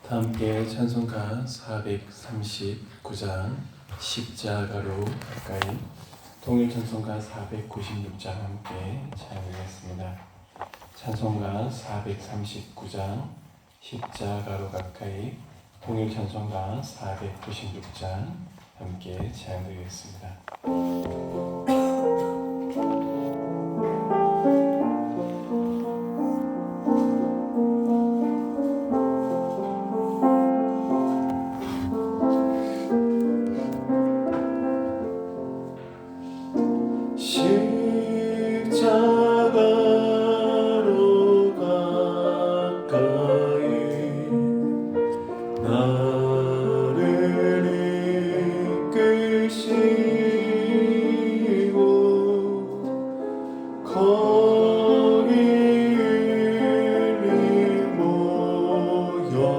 함께 찬송가 439장 십자가로 가까이, 통일 찬송가 496장 함께 찬양하겠습니다. 찬송가 439장 십자가로 가까이, 통일 찬송가 496장 함께 찬양드리겠습니다. 십자가로 가까이 나를 이끄시고 거기 흘린 보혈로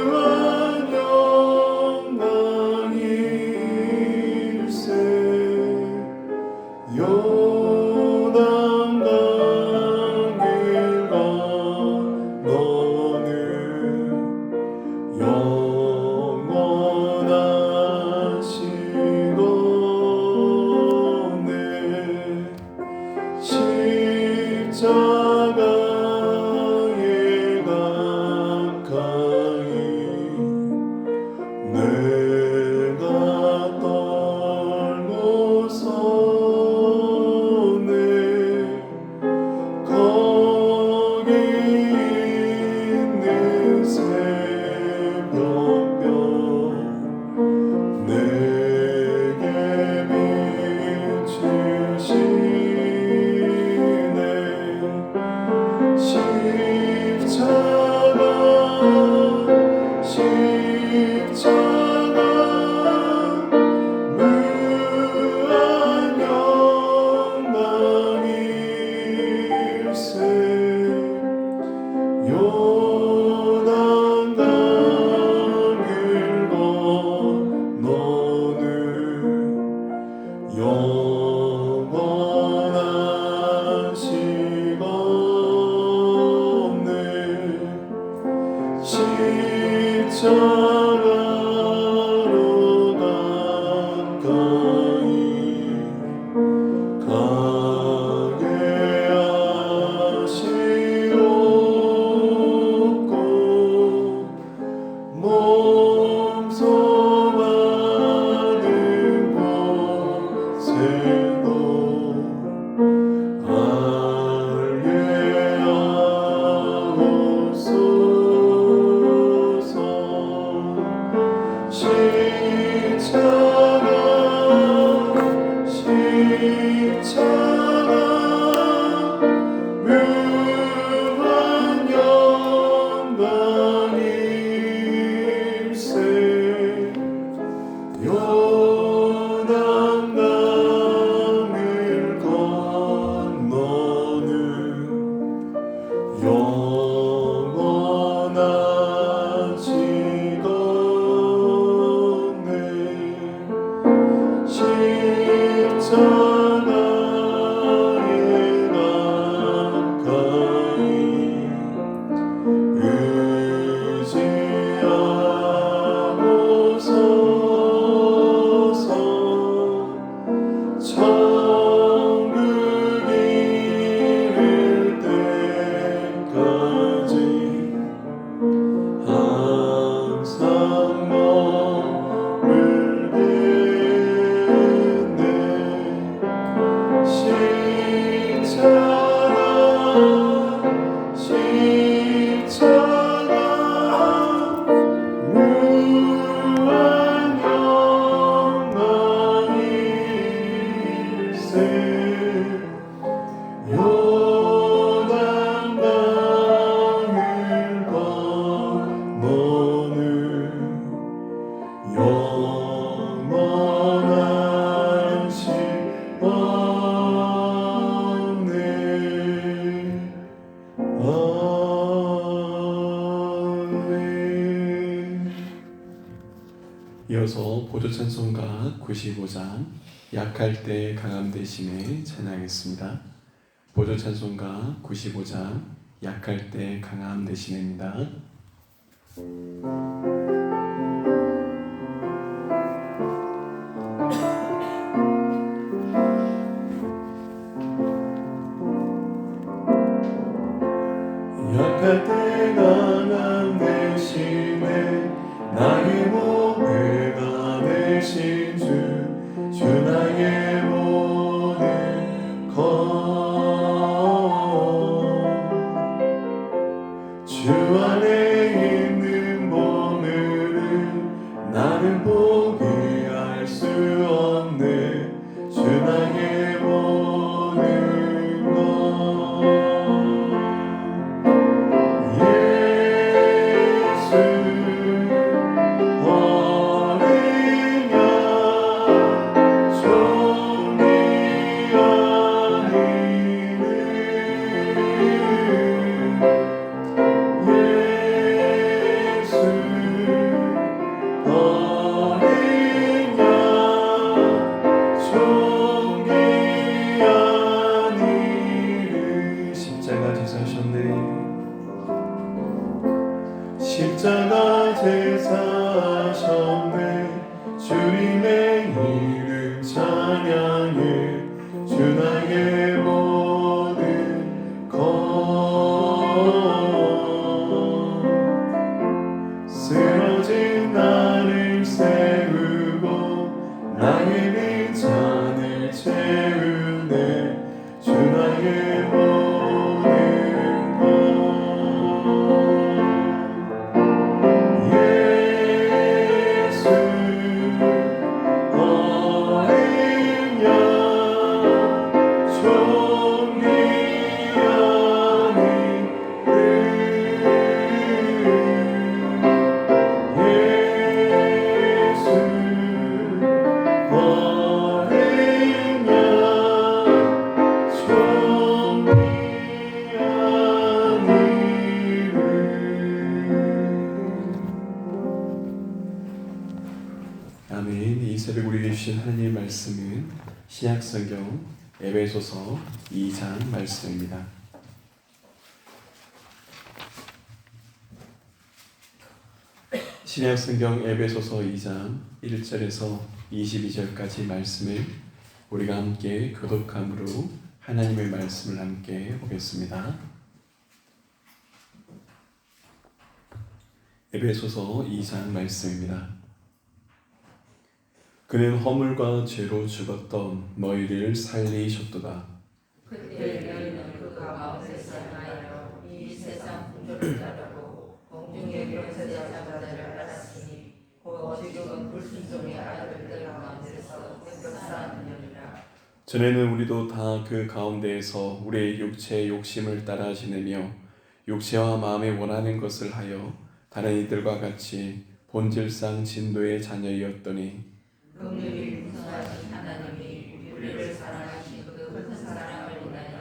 무한 영광일세. 요단강 길과 너는 영원하시거늘. 십자가에 가까이 내가 떨고서네. 거기 있는 새벽별 내게 비추시네. 십자가 무한 영광일세. 요단강 길과 너는 영원하시거늘. 십자가로 가까이 가게 하시옵고 몸소하는 곳에도 알게 하옵소서. 이어서 보조 찬송가 95장 약할 때 강함 대신에 찬양하겠습니다. 보조 찬송가 95장 약할 때 강함 대신에입니다. 약할 때 강함 대신에 나의 보배가 되신 주 나의 모든 주 안에 있는 보물은 나는 포기할 수 없네. 주 나의 모든 것 예수 어린 양 종이 아니는 예수 어린 양 종이 아니는 십자가 제사하셨네. 십자가 제사하셨네. 주님의 이름 찬양해. 주 나의 모든 것 쓰러진 나를 세우고 나의 빈잔을 채우네. 주 나의 모든 것 예수 어린 양 종이 아니는 예수 어린 양 종이 아멘. 이 새벽 우리에게 주신 하나님의 말씀은 신약성경 에베소서 2장 말씀입니다. 신약성경 에베소서 2장 1절에서 22절까지 말씀을 우리가 함께 교독함으로 하나님의 말씀을 함께 보겠습니다. 에베소서 2장 말씀입니다. 그는 허물과 죄로 죽었던 너희를 살리셨도다. 그때 너희는 그 가운데서 나여 이 세상 풍조를 따르고 공중의 권세자 자들을 알았으니 곧 지금은 불순종의 아들들 가운데서 역사하느니라. 전에는 우리도 다 그 가운데에서 우리의 육체의 욕심을 따라 지내며 육체와 마음에 원하는 것을 하여 다른 이들과 같이 본질상 진노의 자녀이었더니 긍휼이 풍성하신 하나님이 우리를 사랑하신 그 큰 사랑을 인하여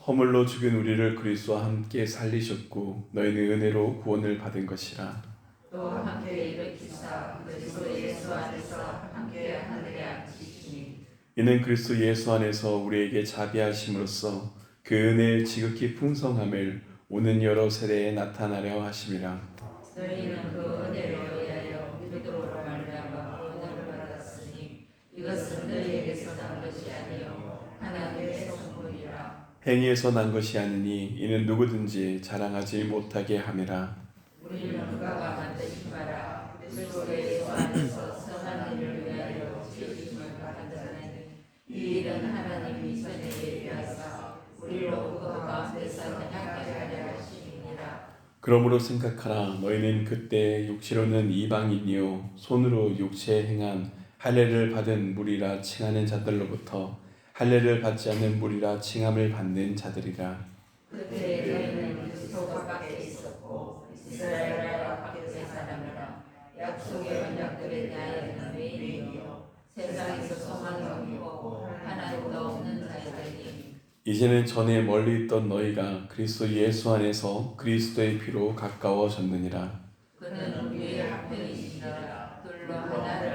허물로 죽은 우리를 그리스도와 함께 살리셨고 너희는 은혜로 구원을 받은 것이라. 또 함께 일으키사 그리스도 예수 안에서 함께 하늘에 앉히시니 이는 그리스도 예수 안에서 우리에게 자비하심으로써 그 은혜의 지극히 풍성함을 오는 여러 세대에 나타나려 하심이라. 너희는 그 은혜로 의하여 믿음으로 말미암아 구원을 받았으니 이것은 너희에게서 난 것이 아니요 하나님의 선물이라. 행위에서 난 것이 아니니 이는 누구든지 자랑하지 못하게 함이라. 우리는 그가 만드신 바라 그리스도 예수 안에서 선한 일을 위하여 지으심을 받았으니 이 일은 하나님이 전에 예비하사 우리로 그 가운데서 연약하게 하려 하심이니라. 그러므로 생각하라. 너희는 그때 육체로는 이방인이요 손으로 육체에 행한 할례를 받은 무리라 칭하는 자들로부터 할례를 받지 않는 무리라 칭함을 받는 자들이라. 그때 너희는 그리스도 밖에 있었고 이스라엘 나라 밖에 사람이라. 약속의 언약들에 대하여는 외인이요 세상에서 소망이 없고 하나님도 없는 자들이니 이제는 전에 멀리 있던 너희가 그리스도 예수 안에서 그리스도의 피로 가까워졌느니라. 그는 우리의 한편이시니라. 둘로 하나를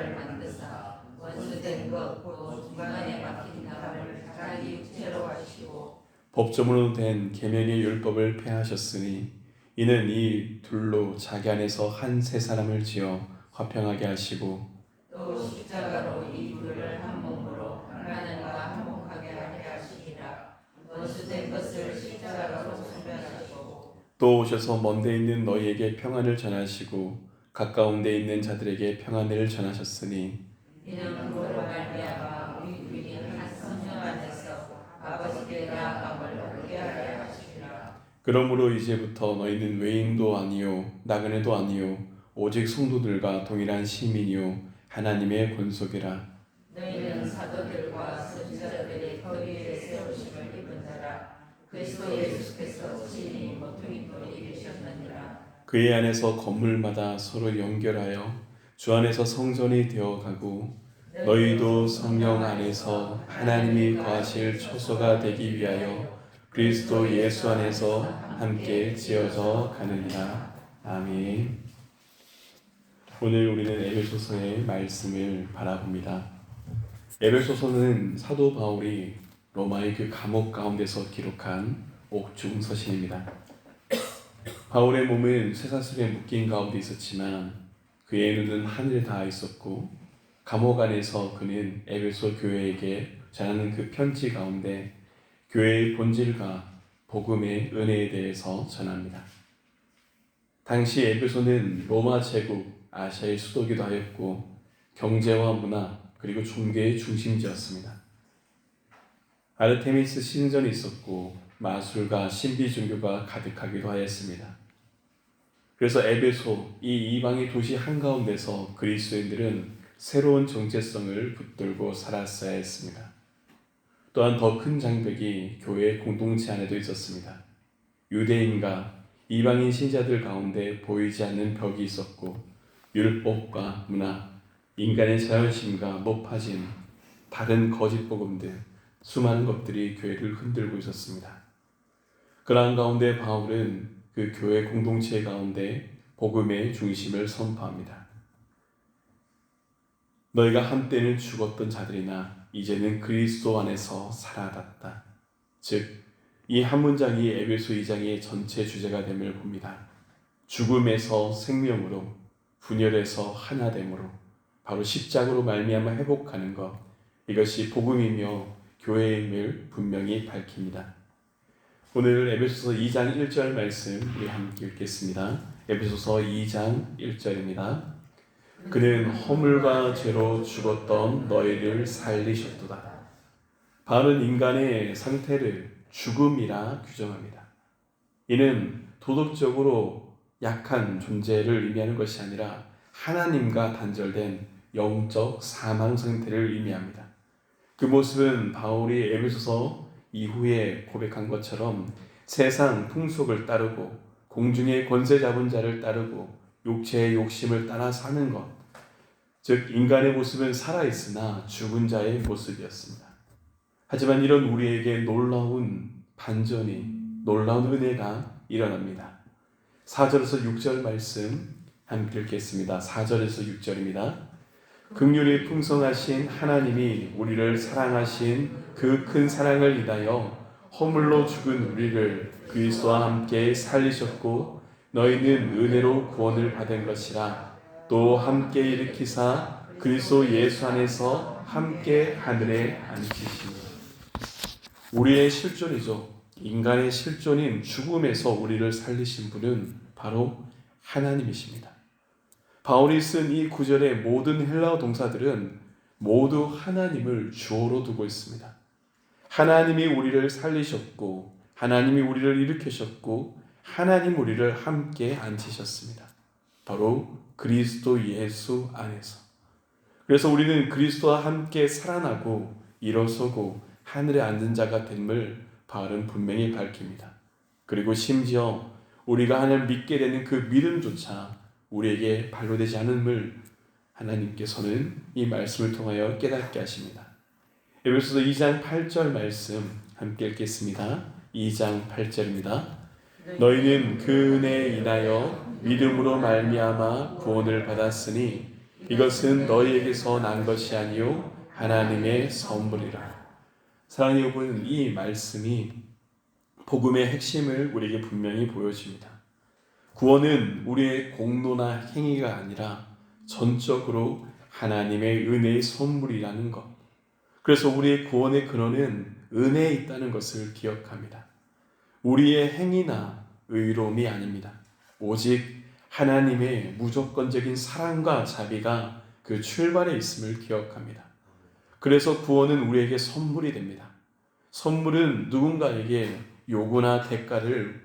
법조문으로 된 계명의 율법을 폐하셨으니 이는 이 둘로 자기 안에서 한 세 사람을 지어 화평하게 하시고 또 십자가로 이 둘을 한 몸으로 하나님과 화목하게 하게 하시니라. 원수된 것을 십자가로 소멸하시고 또 오셔서 먼데 있는 너희에게 평안을 전하시고 가까운 데 있는 자들에게 평안을 전하셨으니 이는 그로 말미암아 우리 둘이 한 성령 안에서 아버지께 나아감을 얻게 하게 하시리라. 그러므로 이제부터 너희는 외인도 아니요 나그네도 아니요 오직 성도들과 동일한 시민이요 하나님의 권속이라. 너희는 사도들과 선지자들의 거리에 세우심을 입은 자라. 그리스도 예수께서 친히 모퉁이돌 이기셨느니라. 그의 안에서 건물마다 서로 연결하여 주 안에서 성전이 되어가고 너희도 성령 안에서 하나님이 거하실 초소가 되기 위하여 그리스도 예수 안에서 함께 지어져 가느니라. 아멘. 오늘 우리는 에베소서의 말씀을 바라봅니다. 에베소서는 사도 바울이 로마의 그 감옥 가운데서 기록한 옥중 서신입니다. 바울의 몸은 쇠사슬에 묶인 가운데 있었지만 그의 눈은 하늘에 닿아 있었고 감옥 안에서 그는 에베소 교회에게 전하는 그 편지 가운데 교회의 본질과 복음의 은혜에 대해서 전합니다. 당시 에베소는 로마 제국 아시아의 수도기도 하였고 경제와 문화 그리고 종교의 중심지였습니다. 아르테미스 신전이 있었고 마술과 신비 종교가 가득하기도 하였습니다. 그래서 에베소 이 이방의 도시 한가운데서 그리스도인들은 새로운 정체성을 붙들고 살았어야 했습니다. 또한 더 큰 장벽이 교회 공동체 안에도 있었습니다. 유대인과 이방인 신자들 가운데 보이지 않는 벽이 있었고 율법과 문화, 인간의 자존심과 높아짐, 다른 거짓 복음 등 수많은 것들이 교회를 흔들고 있었습니다. 그러한 가운데 바울은 그 교회 공동체 가운데 복음의 중심을 선포합니다. 너희가 한때는 죽었던 자들이나 이제는 그리스도 안에서 살아났다. 즉, 이 한 문장이 에베소 2장의 전체 주제가 됨을 봅니다. 죽음에서 생명으로, 분열에서 하나됨으로, 바로 십자가로 말미암아 회복하는 것, 이것이 복음이며 교회임을 분명히 밝힙니다. 오늘 에베소서 2장 1절 말씀 우리 함께 읽겠습니다. 에베소서 2장 1절입니다. 그는 허물과 죄로 죽었던 너희를 살리셨도다. 바울은 인간의 상태를 죽음이라 규정합니다. 이는 도덕적으로 약한 존재를 의미하는 것이 아니라 하나님과 단절된 영적 사망 상태를 의미합니다. 그 모습은 바울이 에베소서 이후에 고백한 것처럼 세상 풍속을 따르고 공중의 권세 잡은 자를 따르고 육체의 욕심을 따라 사는 것, 즉 인간의 모습은 살아있으나 죽은 자의 모습이었습니다. 하지만 이런 우리에게 놀라운 반전이, 놀라운 은혜가 일어납니다. 4절에서 6절 말씀 함께 읽겠습니다. 4절에서 6절입니다. 긍휼이 풍성하신 하나님이 우리를 사랑하신 그 큰 사랑을 인하여 허물로 죽은 우리를 그리스도와 함께 살리셨고 너희는 은혜로 구원을 받은 것이라. 또 함께 일으키사 그리스도 예수 안에서 함께 하늘에 앉히시니. 우리의 실존이죠. 인간의 실존인 죽음에서 우리를 살리신 분은 바로 하나님이십니다. 바울이 쓴 이 구절의 모든 헬라어 동사들은 모두 하나님을 주어로 두고 있습니다. 하나님이 우리를 살리셨고 하나님이 우리를 일으키셨고 하나님 우리를 함께 앉히셨습니다. 바로 그리스도 예수 안에서. 그래서 우리는 그리스도와 함께 살아나고 일어서고 하늘에 앉은 자가 됨을 바울은 분명히 밝힙니다. 그리고 심지어 우리가 하나님을 믿게 되는 그 믿음조차 우리에게 발로되지 않음을 하나님께서는 이 말씀을 통하여 깨닫게 하십니다. 에베소서 2장 8절 말씀 함께 읽겠습니다. 2장 8절입니다. 너희는 그 은혜에 인하여 믿음으로 말미암아 구원을 받았으니 이것은 너희에게서 난 것이 아니요 하나님의 선물이라. 사랑하는 여러분, 이 말씀이 복음의 핵심을 우리에게 분명히 보여줍니다. 구원은 우리의 공로나 행위가 아니라 전적으로 하나님의 은혜의 선물이라는 것. 그래서 우리의 구원의 근원은 은혜에 있다는 것을 기억합니다. 우리의 행위나 의로움이 아닙니다. 오직 하나님의 무조건적인 사랑과 자비가 그 출발에 있음을 기억합니다. 그래서 구원은 우리에게 선물이 됩니다. 선물은 누군가에게 요구나 대가를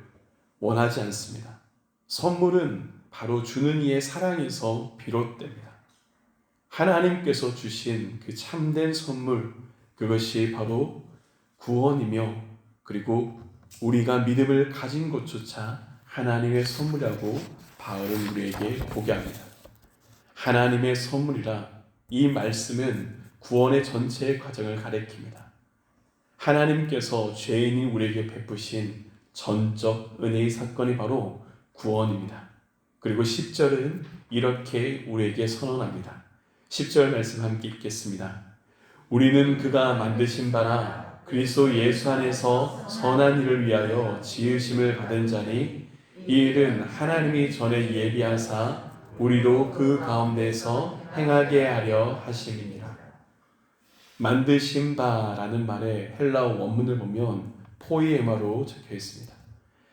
원하지 않습니다. 선물은 바로 주는 이의 사랑에서 비롯됩니다. 하나님께서 주신 그 참된 선물, 그것이 바로 구원이며, 그리고 우리가 믿음을 가진 것조차 하나님의 선물이라고 바울은 우리에게 보게 합니다. 하나님의 선물이라, 이 말씀은 구원의 전체의 과정을 가리킵니다. 하나님께서 죄인인 우리에게 베푸신 전적 은혜의 사건이 바로 구원입니다. 그리고 10절은 이렇게 우리에게 선언합니다. 10절 말씀 함께 읽겠습니다. 우리는 그가 만드신 바라 그리스도 예수 안에서 선한 일을 위하여 지으심을 받은 자니, 이 일은 하나님이 전에 예비하사 우리로 그 가운데서 행하게 하려 하심이니라. 만드신 바라는 말의 헬라어 원문을 보면 포이에마로 적혀 있습니다.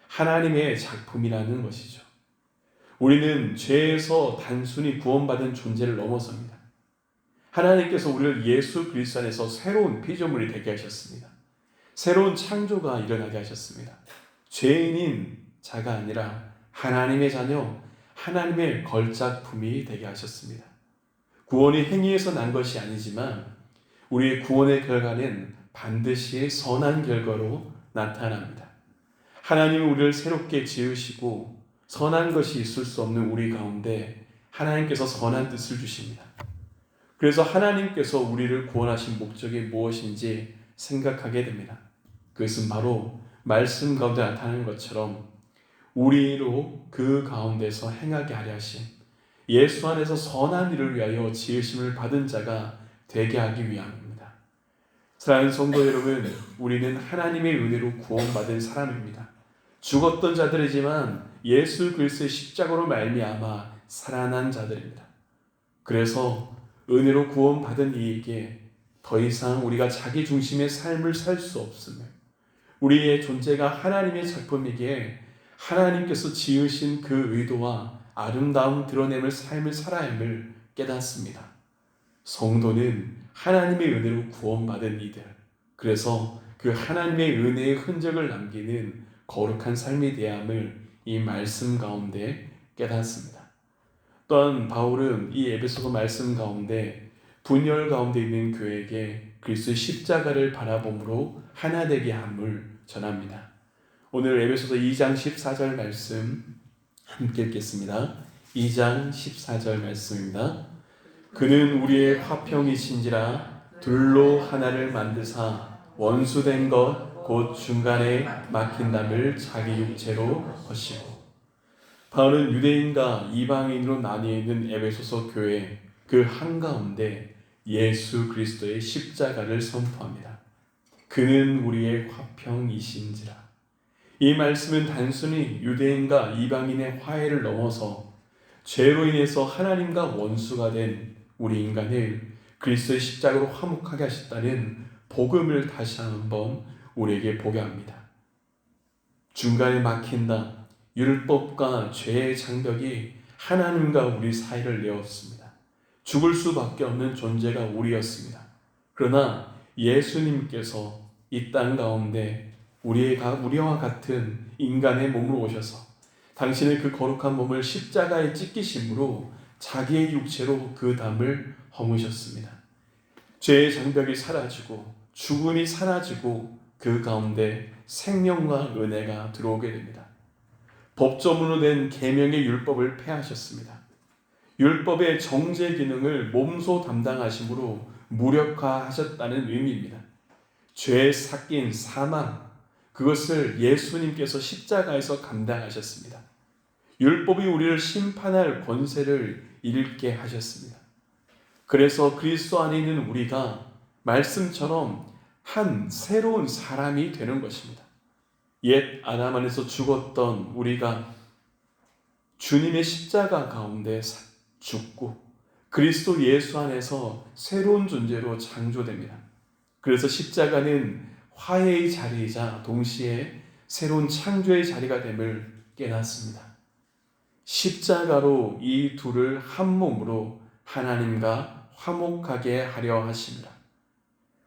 하나님의 작품이라는 것이죠. 우리는 죄에서 단순히 구원받은 존재를 넘어섭니다. 하나님께서 우리를 예수 그리스도 안에서 새로운 피조물이 되게 하셨습니다. 새로운 창조가 일어나게 하셨습니다. 죄인인 자가 아니라 하나님의 자녀, 하나님의 걸작품이 되게 하셨습니다. 구원이 행위에서 난 것이 아니지만 우리의 구원의 결과는 반드시 선한 결과로 나타납니다. 하나님은 우리를 새롭게 지으시고 선한 것이 있을 수 없는 우리 가운데 하나님께서 선한 뜻을 주십니다. 그래서 하나님께서 우리를 구원하신 목적이 무엇인지 생각하게 됩니다. 그것은 바로 말씀 가운데 나타나는 것처럼 우리로 그 가운데서 행하게 하려 하신, 예수 안에서 선한 일을 위하여 지으심을 받은 자가 되게 하기 위함입니다. 사랑하는 성도 여러분, 우리는 하나님의 은혜로 구원받은 사람입니다. 죽었던 자들이지만 예수 그리스도의 십자가로 말미암아 살아난 자들입니다. 그래서 은혜로 구원받은 이에게 더 이상 우리가 자기 중심의 삶을 살 수 없음을, 우리의 존재가 하나님의 작품이기에 하나님께서 지으신 그 의도와 아름다움 드러내는 삶을 살아야 함을 깨닫습니다. 성도는 하나님의 은혜로 구원받은 이들, 그래서 그 하나님의 은혜의 흔적을 남기는 거룩한 삶이 되어야 함을 이 말씀 가운데 깨닫습니다. 또한 바울은 이 에베소서 말씀 가운데 분열 가운데 있는 교회에게 그리스도의 십자가를 바라봄으로 하나 되게 함을 전합니다. 오늘 에베소서 2장 14절 말씀 함께 읽겠습니다. 2장 14절 말씀입니다. 그는 우리의 화평이신지라 둘로 하나를 만드사 원수된 것 곧 중간에 막힌 담을 자기 육체로 허시고. 바울은 유대인과 이방인으로 나뉘어 있는 에베소서 교회 그 한가운데 예수 그리스도의 십자가를 선포합니다. 그는 우리의 화평이신지라. 이 말씀은 단순히 유대인과 이방인의 화해를 넘어서 죄로 인해서 하나님과 원수가 된 우리 인간을 그리스도의 십자가로 화목하게 하셨다는 복음을 다시 한번 우리에게 보게 합니다. 중간에 막힌다. 율법과 죄의 장벽이 하나님과 우리 사이를 내었습니다. 죽을 수밖에 없는 존재가 우리였습니다. 그러나 예수님께서 이 땅 가운데 우리와 같은 인간의 몸으로 오셔서 당신의 그 거룩한 몸을 십자가에 찢기심으로 자기의 육체로 그 담을 허무셨습니다. 죄의 장벽이 사라지고 죽음이 사라지고 그 가운데 생명과 은혜가 들어오게 됩니다. 법조문으로 된 계명의 율법을 폐하셨습니다. 율법의 정죄 기능을 몸소 담당하심으로 무력화하셨다는 의미입니다. 죄에 삭긴 사망, 그것을 예수님께서 십자가에서 감당하셨습니다. 율법이 우리를 심판할 권세를 잃게 하셨습니다. 그래서 그리스도 안에 있는 우리가 말씀처럼 한 새로운 사람이 되는 것입니다. 옛 아담 안에서 죽었던 우리가 주님의 십자가 가운데 죽고 그리스도 예수 안에서 새로운 존재로 창조됩니다. 그래서 십자가는 화해의 자리이자 동시에 새로운 창조의 자리가 됨을 깨닫습니다. 십자가로 이 둘을 한 몸으로 하나님과 화목하게 하려 하십니다.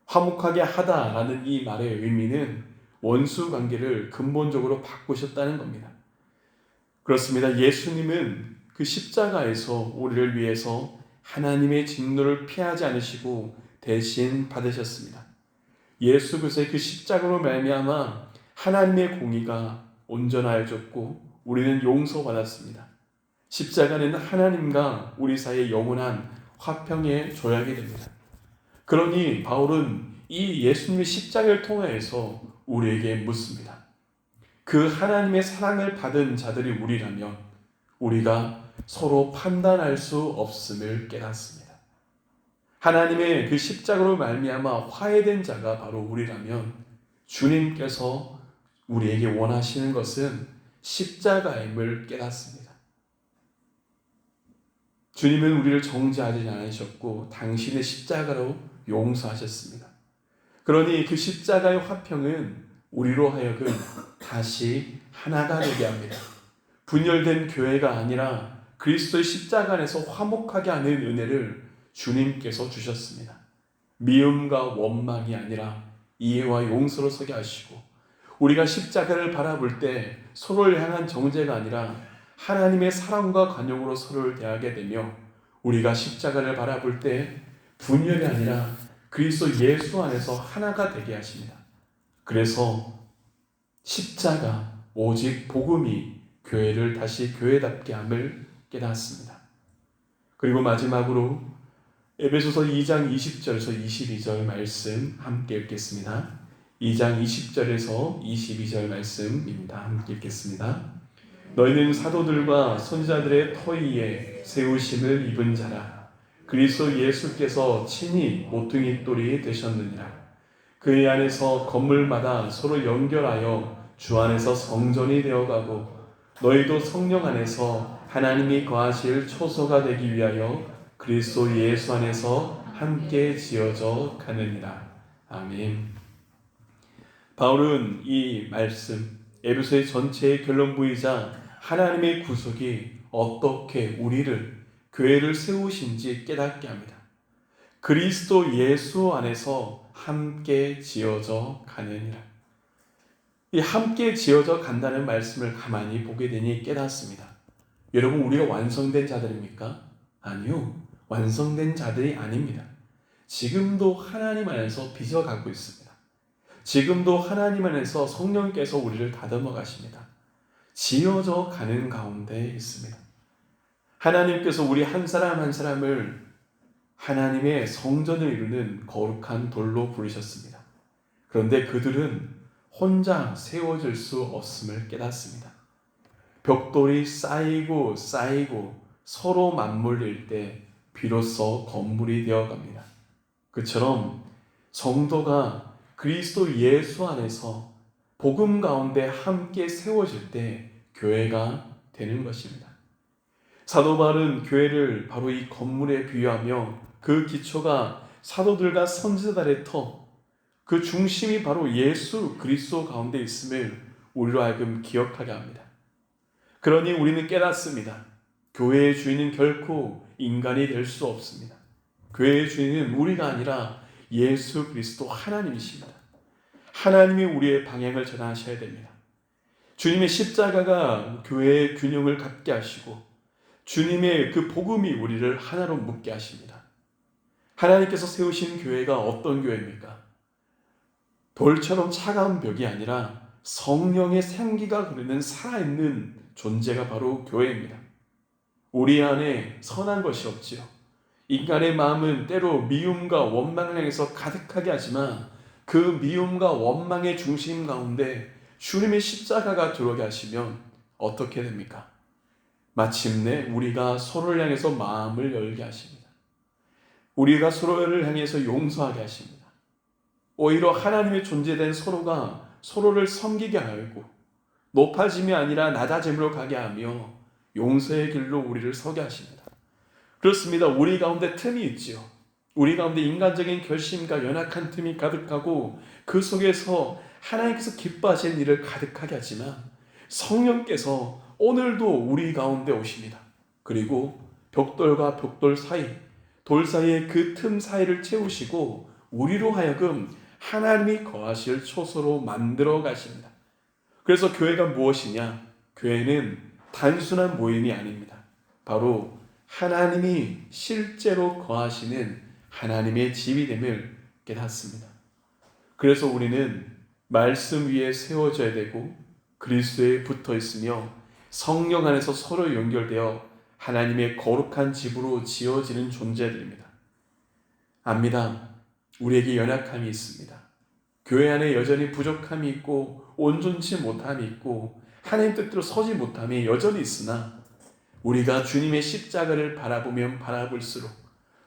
화목하게 하다라는 이 말의 의미는 원수 관계를 근본적으로 바꾸셨다는 겁니다. 그렇습니다. 예수님은 그 십자가에서 우리를 위해서 하나님의 진노를 피하지 않으시고 대신 받으셨습니다. 예수 그리스도의 그 십자가로 말미암아 하나님의 공의가 온전하여졌고 우리는 용서받았습니다. 십자가는 하나님과 우리 사이의 영원한 화평의 조약이 됩니다. 그러니 바울은 이 예수님의 십자가를 통하여서 우리에게 묻습니다. 그 하나님의 사랑을 받은 자들이 우리라면 우리가 서로 판단할 수 없음을 깨닫습니다. 하나님의 그 십자가로 말미암아 화해된 자가 바로 우리라면 주님께서 우리에게 원하시는 것은 십자가임을 깨닫습니다. 주님은 우리를 정죄하지 않으셨고 당신의 십자가로 용서하셨습니다. 그러니 그 십자가의 화평은 우리로 하여금 다시 하나가 되게 합니다. 분열된 교회가 아니라 그리스도의 십자가 안에서 화목하게 하는 은혜를 주님께서 주셨습니다. 미움과 원망이 아니라 이해와 용서로 서게 하시고 우리가 십자가를 바라볼 때 서로를 향한 정죄가 아니라 하나님의 사랑과 관용으로 서로를 대하게 되며 우리가 십자가를 바라볼 때 분열이 아니라 그리스도 예수 안에서 하나가 되게 하십니다. 그래서 십자가 오직 복음이 교회를 다시 교회답게 함을 깨닫습니다. 그리고 마지막으로 에베소서 2장 20절에서 22절 말씀 함께 읽겠습니다. 2장 20절에서 22절 말씀입니다. 함께 읽겠습니다. 너희는 사도들과 선지자들의 터위에 세우심을 입은 자라. 그리스도 예수께서 친히 모퉁이 돌이 되셨느니라. 그의 안에서 건물마다 서로 연결하여 주 안에서 성전이 되어가고 너희도 성령 안에서 하나님이 거하실 초소가 되기 위하여 그리스도 예수 안에서 함께 지어져 가느니라. 아멘. 바울은 이 말씀 에베소의 전체의 결론부이자 하나님의 구속이 어떻게 우리를 교회를 세우신지 깨닫게 합니다. 그리스도 예수 안에서 함께 지어져 가느니라. 이 함께 지어져 간다는 말씀을 가만히 보게 되니 깨닫습니다. 여러분, 우리가 완성된 자들입니까? 아니요. 완성된 자들이 아닙니다. 지금도 하나님 안에서 빚어가고 있습니다. 지금도 하나님 안에서 성령께서 우리를 다듬어 가십니다. 지어져 가는 가운데 있습니다. 하나님께서 우리 한 사람 한 사람을 하나님의 성전을 이루는 거룩한 돌로 부르셨습니다. 그런데 그들은 혼자 세워질 수 없음을 깨닫습니다. 벽돌이 쌓이고 쌓이고 서로 맞물릴 때 비로소 건물이 되어갑니다. 그처럼 성도가 그리스도 예수 안에서 복음 가운데 함께 세워질 때 교회가 되는 것입니다. 사도 바울은 교회를 바로 이 건물에 비유하며 그 기초가 사도들과 선지자들의 터, 그 중심이 바로 예수 그리스도 가운데 있음을 우리로 하여금 기억하게 합니다. 그러니 우리는 깨닫습니다. 교회의 주인은 결코 인간이 될 수 없습니다. 교회의 주인은 우리가 아니라 예수 그리스도 하나님이십니다. 하나님이 우리의 방향을 전하셔야 됩니다. 주님의 십자가가 교회의 균형을 갖게 하시고 주님의 그 복음이 우리를 하나로 묶게 하십니다. 하나님께서 세우신 교회가 어떤 교회입니까? 돌처럼 차가운 벽이 아니라 성령의 생기가 흐르는 살아있는 존재가 바로 교회입니다. 우리 안에 선한 것이 없지요. 인간의 마음은 때로 미움과 원망을 향해서 가득하게 하지만 그 미움과 원망의 중심 가운데 주님의 십자가가 들어오게 하시면 어떻게 됩니까? 마침내 우리가 서로를 향해서 마음을 열게 하십니다. 우리가 서로를 향해서 용서하게 하십니다. 오히려 하나님의 존재된 서로가 서로를 섬기게 하고 높아짐이 아니라 낮아짐으로 가게 하며 용서의 길로 우리를 서게 하십니다. 그렇습니다. 우리 가운데 틈이 있지요. 우리 가운데 인간적인 결심과 연약한 틈이 가득하고 그 속에서 하나님께서 기뻐하시는 일을 가득하게 하지만 성령께서 오늘도 우리 가운데 오십니다. 그리고 벽돌과 벽돌 사이, 돌 사이의 그 틈 사이를 채우시고 우리로 하여금 하나님이 거하실 초소로 만들어 가십니다. 그래서 교회가 무엇이냐? 교회는 단순한 모임이 아닙니다. 바로 하나님이 실제로 거하시는 하나님의 집이 됨을 깨닫습니다. 그래서 우리는 말씀 위에 세워져야 되고 그리스도에 붙어 있으며 성령 안에서 서로 연결되어 하나님의 거룩한 집으로 지어지는 존재들입니다. 압니다. 우리에게 연약함이 있습니다. 교회 안에 여전히 부족함이 있고 온전치 못함이 있고 하나님 뜻대로 서지 못함이 여전히 있으나 우리가 주님의 십자가를 바라보면 바라볼수록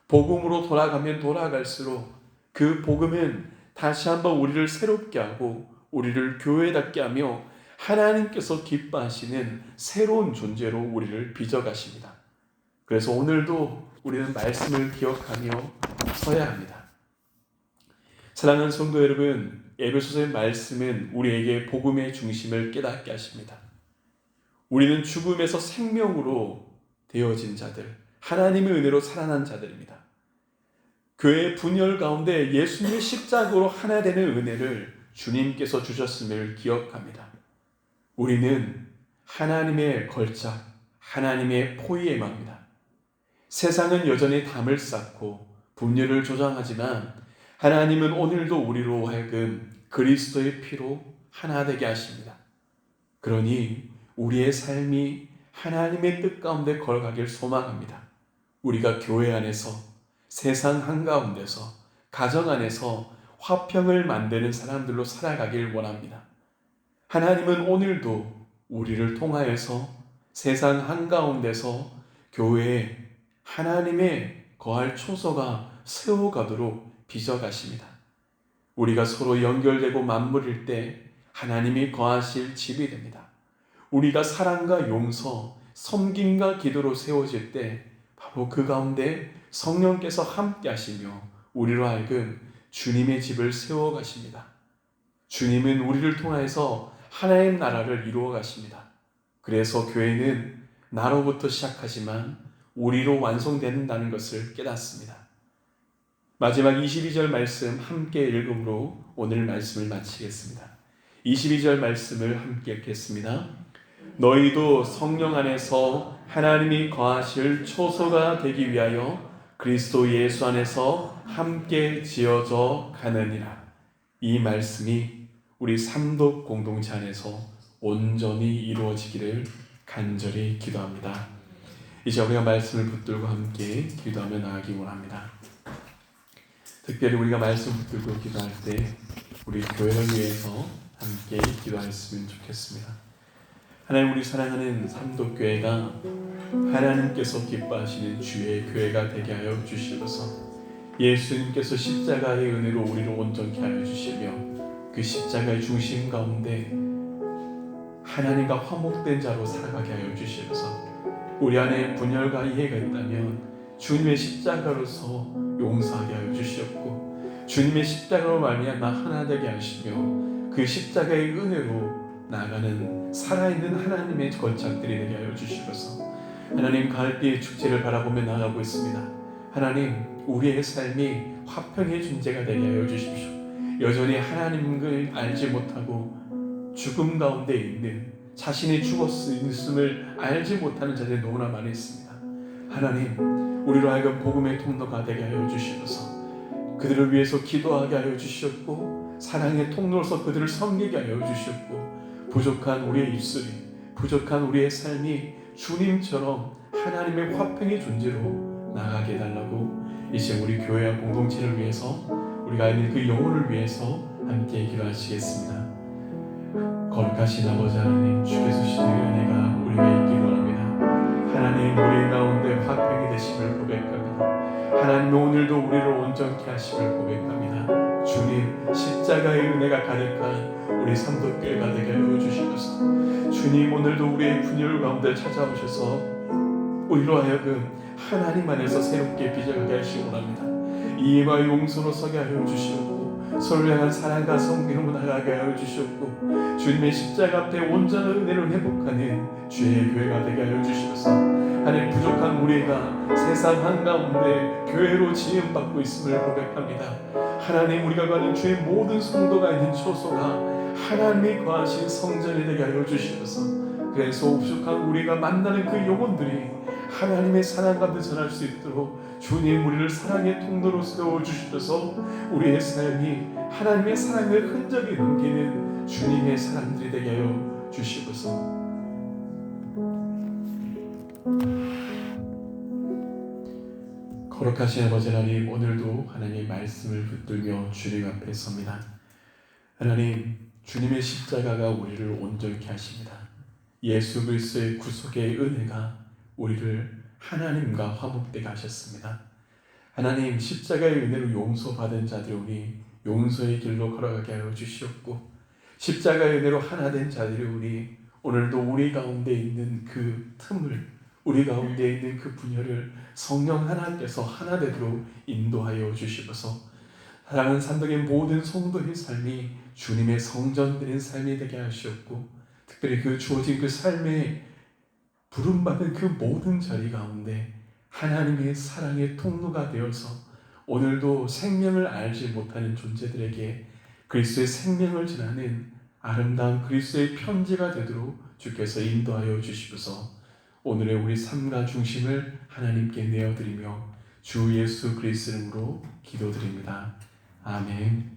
복음으로 돌아가면 돌아갈수록 그 복음은 다시 한번 우리를 새롭게 하고 우리를 교회답게 하며 하나님께서 기뻐하시는 새로운 존재로 우리를 빚어가십니다. 그래서 오늘도 우리는 말씀을 기억하며 서야 합니다. 사랑하는 성도 여러분, 에베소서의 말씀은 우리에게 복음의 중심을 깨닫게 하십니다. 우리는 죽음에서 생명으로 되어진 자들, 하나님의 은혜로 살아난 자들입니다. 교회의 분열 가운데 예수님의 십자가로 하나 되는 은혜를 주님께서 주셨음을 기억합니다. 우리는 하나님의 걸작, 하나님의 포위에 맙니다. 세상은 여전히 담을 쌓고 분열을 조장하지만 하나님은 오늘도 우리로 하여금 그리스도의 피로 하나 되게 하십니다. 그러니 우리의 삶이 하나님의 뜻 가운데 걸어가길 소망합니다. 우리가 교회 안에서, 세상 한가운데서, 가정 안에서 화평을 만드는 사람들로 살아가길 원합니다. 하나님은 오늘도 우리를 통하여서 세상 한가운데서 교회에 하나님의 거할 초소가 세워가도록 빚어가십니다. 우리가 서로 연결되고 맞물릴 때 하나님이 거하실 집이 됩니다. 우리가 사랑과 용서, 섬김과 기도로 세워질 때 바로 그 가운데 성령께서 함께 하시며 우리로 하여금 주님의 집을 세워가십니다. 주님은 우리를 통하여서 하나님 나라를 이루어 가십니다. 그래서 교회는 나로부터 시작하지만 우리로 완성된다는 것을 깨닫습니다. 마지막 22절 말씀 함께 읽음으로 오늘 말씀을 마치겠습니다. 22절 말씀을 함께 읽겠습니다. 너희도 성령 안에서 하나님이 거하실 초소가 되기 위하여 그리스도 예수 안에서 함께 지어져 가느니라. 이 말씀이 우리 삼독 공동체 안에서 온전히 이루어지기를 간절히 기도합니다. 이제 우리가 말씀을 붙들고 함께 기도하며 나아가기 원합니다. 특별히 우리가 말씀 붙들고 기도할 때 우리 교회를 위해서 함께 기도했으면 좋겠습니다. 하나님, 우리 사랑하는 삼독교회가 하나님께서 기뻐하시는 주의 교회가 되게 하여 주시옵소서. 예수님께서 십자가의 은혜로 우리를 온전케 하여 주시며 그 십자가의 중심 가운데 하나님과 화목된 자로 살아가게 하여 주시옵소서. 우리 안에 분열과 이해가 있다면 주님의 십자가로서 용서하게 하여 주시옵고 주님의 십자가로 말미암아 하나 되게 하시며 그 십자가의 은혜로 나아가는 살아있는 하나님의 걸작들이 되게 하여 주시옵소서. 하나님, 가을비의 축제를 바라보며 나아가고 있습니다. 하나님, 우리의 삶이 화평의 존재가 되게 하여 주십시오. 여전히 하나님을 알지 못하고 죽음 가운데 있는, 자신이 죽었음을 알지 못하는 자들이 너무나 많이 있습니다. 하나님, 우리로 하여금 복음의 통로가 되게 하여 주시옵소서. 그들을 위해서 기도하게 하여 주시옵고 사랑의 통로로서 그들을 섬기게 하여 주시옵고 부족한 우리의 입술이, 부족한 우리의 삶이 주님처럼 하나님의 화평의 존재로 나가게 해달라고 이제 우리 교회와 공동체를 위해서, 우리가 있는 그 영혼을 위해서 함께 기도하시겠습니다. 거룩하신 아버지 하나님, 주께서 주시는 은혜가 우리가 있기를 원합니다. 하나님, 우리 가운데 화평이 되심을 고백합니다. 하나님, 오늘도 우리를 온전케 하심을 고백합니다. 주님, 십자가의 은혜가 가득한 우리 삶도 교회가 되게 하여 주시옵소서. 주님, 오늘도 우리의 분열 가운데 찾아오셔서 우리로 하여금 하나님 안에서 새롭게 빚어가게 하시기 원합니다. 이해와 용서로 서게 하여 주시옵고 서로를 향한 사랑과 성기로 나가게 하여 주시옵고 주님의 십자가 앞에 온전한 은혜를 회복하는 주의 교회가 되게 하여 주시옵소서. 하나님, 부족한 우리가 세상 한가운데 교회로 지음받고 있음을 고백합니다. 하나님, 우리가 가는 주의 모든 성도가 있는 처소가 하나님이 거하신 성전이 되게 하여 주시옵소서. 그래서 부족한 우리가 만나는 그 영혼들이 하나님의 사랑 가운데 전할 수 있도록 주님, 우리를 사랑의 통로로 세워주시옵소서. 우리의 삶이 하나님의 사랑의 흔적이 남기는 주님의 사람들이 되게 하여 주시옵소서. 거룩하신 아버지 하나님, 오늘도 하나님의 말씀을 붙들며 주님 앞에 섭니다. 하나님, 주님의 십자가가 우리를 온전케 하십니다. 예수 그리스도의 구속의 은혜가 우리를 하나님과 화목되게 하셨습니다. 하나님, 십자가의 은혜로 용서받은 자들이 용서의 길로 걸어가게 하여 주시옵고 십자가의 은혜로 하나 된 자들이 우리 오늘도 우리 가운데 있는 그 틈을, 우리 가운데 있는 그 분열을 성령 하나님께서 하나 되도록 인도하여 주시옵소서. 사랑하는 산덕의 모든 성도의 삶이 주님의 성전되는 삶이 되게 하시옵고 특별히 그 주어진 그 삶에 부름받은 그 모든 자리 가운데 하나님의 사랑의 통로가 되어서 오늘도 생명을 알지 못하는 존재들에게 그리스도의 생명을 전하는 아름다운 그리스도의 편지가 되도록 주께서 인도하여 주시옵소서. 오늘의 우리 삶과 중심을 하나님께 내어드리며 주 예수 그리스도 이름으로 기도드립니다. 아멘.